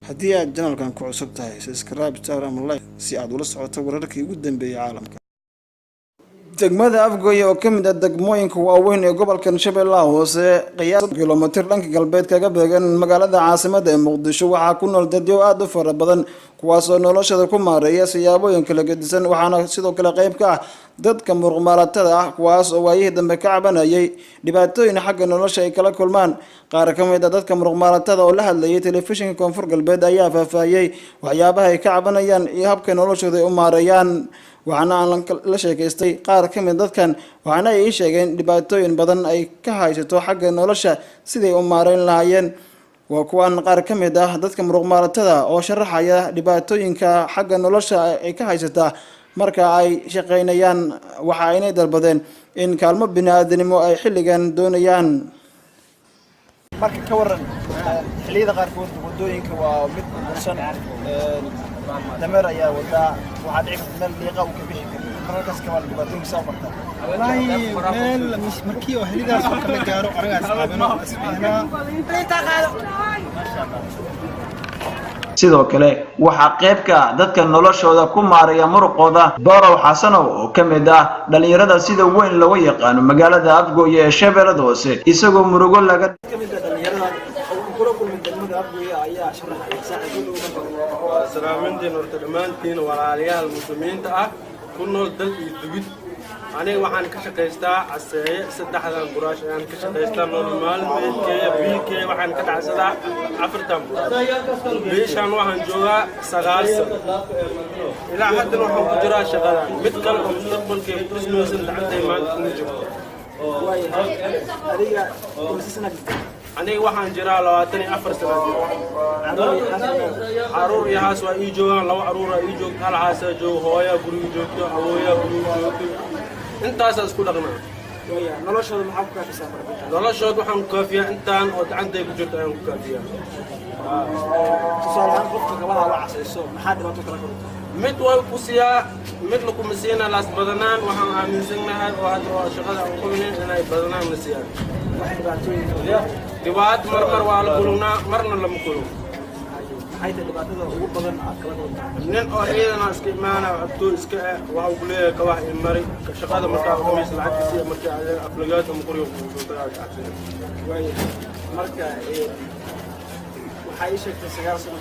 haddii aad janalkan ku cusub tahay subscribe star ama like si aad ula socoto wararkii ugu dambeeyay caalamka. degmada Afgoye oo kamid ah degmooyinka waaweyn ee gobolka Shabeellaha Hoose qiyaas kiiloomitir dhanka galbeed kaga beegan magaalada caasimadda ee Muqdisho waxaa ku nool dad aad u fara badan kuwaas oo noloshooda ku maareeya siyaabooyin kala gedisan waxaana sidoo kale qayb ka ah dadka muruqmaalatada ah kuwaas oo waayihii dambe ka cabanayay dhibaatooyin xagga nolosha ay kala kulmaan qaar ka mid ah dadka muruqmaalatada oo la hadlayay telefishinka Koonfur Galbeed ayaa faahfaahiyay waxyaabaha ay ka cabanayaan iyo habka noloshooda ay u maareeyaan waxaana aan la sheekaystay qaar ka mid dadkan waxaana ay sheegeen dhibaatooyin badan ay ka haysato xagga nolosha sidii u maareyn lahaayeen waa kuwan qaar ka mid ah dadka muruqmaalatada oo sharaxaya dhibaatooyinka xagga nolosha ay ka haysata marka ay shaqeynayaan waxa ay dalbadeen in kaalmo bini'aadanimo ay xilligan doonayaan marka ka waran xilliyada qaarkood wadooyinka waa mid bursan dameer ayaa wadaa waxaa dhici karta meel liiqa uu ka bixi karo markaas ka wada dhibaatooyin soo marta wallahi meel markii oo xillidaas oo kala gaaro aragaas qaabino asbixina sidoo kale waxa qayb ka dadka noloshooda ku maareeya muruqooda Borow Xasan oo kamid ah dhalinyarada sida weyn loo yaqaan magaalada Afgoye ee Shabeellaha Hoose isagoo murugo laga salaamteen horta dhamaantiin walaalayaal muslimiinta ah ku nool dal iyo dibid aniga waxaan ka shaqaystaa caseeye saddexdan buraash ayaan ka shaqaystaa nolol maalmeedkeeda biilkeeda waxaan ka dhacsadaa afartan buraash biishaan waxaan joogaa 9 sano ilaa haddana waxaan ku jiraa shaqada mid kale oo mustaqbalkeeda tusmaysan gacantay maanta kuma jirto aniga waxaan jiraa 24 sano caruur iyo haas waa ii joogaan laba caruur ii joogto hal haas joogo hooyo guriga joogto awooyo guriga joogto intaas isku dhaqnaa noloshooda maxaa ku kaafisaa marka noloshooda waxaan ku kaafiyaa intaan oo gacantay ku jirto ayaan ku kaafiyaa tusaalahaan qofka gabaha la casayso maxaa dhibaato kala kulanta mid way ku siyaa mid la kuma siina laas badanaan waxaan aaminsanahay oo hadda waa shaqada aan qabanayn inay badanaan la siiyaan dhibaato marmar waa la kulunaa marna lama kulun dhibaatada ugu badan aad kala kulanta nin oo ciidana iska imaana abtoo iska waxa uu leeyahay kawax in mari shaqada markaa khamiis lacagtiisa markaa aflagaad ama qoriyo ku soo tagaa way marka waxay sheegtay 9 sano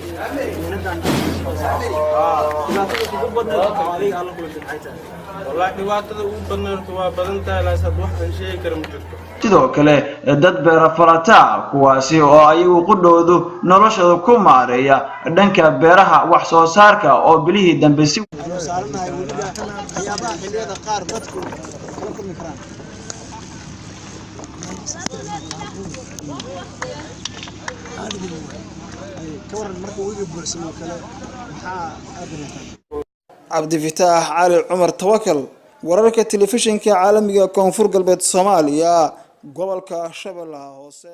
inadan dhibaatada ugu badan adiga alla kulanta maxay tahay wallahi dhibaatada ugu badan waa badan tahay laasaad wax aan sheegi karo ma jirto sidoo kale dad beera falata kuwaasi oo ayagu qudhoodu noloshooda ku maareeya dhanka beeraha wax soo saarka oo bilihii dambe si saarnahay waliba waxyaabaha xilliyada qaar dadku kala kulmi karaan كورن مركو ويجي برسمه كله محا عبد الفتاح علي عمر توكل ورارك التلفزيون كعالمي كونفور قلبت الصوماليا قبل كشبلها هوسه